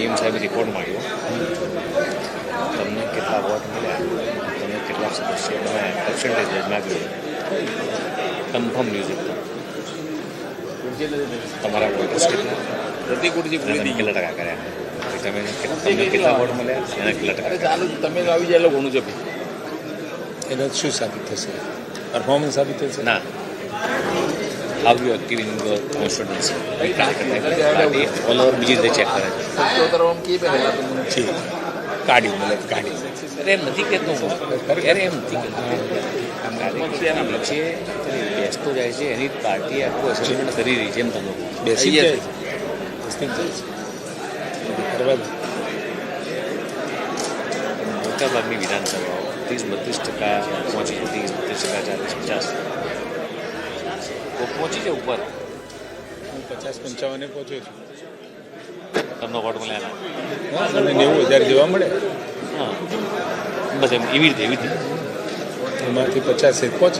Team સાહેબે report માંગ્યો, તમને કેટલા વોટ મળ્યા, તમને કેટલા સદસ્યો, તમે પર્સન્ટેજ માગ્યું, કન્ફર્મ ન્યૂઝ એકદમ તમારા વોટર્સ કેટલા, કેટલા ટકા કર્યા, તમે કેટલા વોટ મળ્યા, એના કેટલા ટકા. ચાલુ તમે આવી જાય એટલે ઘણું છે ભાઈ. એને શું સાબિત થશે? પરફોર્મન્સ સાબિત થશે? ના, how you active in your constituency party all over બીજી રીતે ચેક કરે છે. કાઢી મતલબ કાઢી અરે એમ નથી કહેતો હું, અરે એમ નથી કહેતો. કાર્યકર્તાના નીચે બેસતો જાય છે, એની પાર્ટી આખું એસેસમેન્ટ કરી રહી છે. એમ તમે બેસી જાય છે. મોટાભાગની વિધાનસભાઓ 30-32% પહોંચી, 30-32%, 40-50 પહોંચી છે ઉપર. 50-55 પહોંચ્યો છું. તમને વોટ મળ્યા હા, મને 90,000 જેવા મળે. હા, બસ એમ એવી રીતે એમાંથી 50 પહોંચે.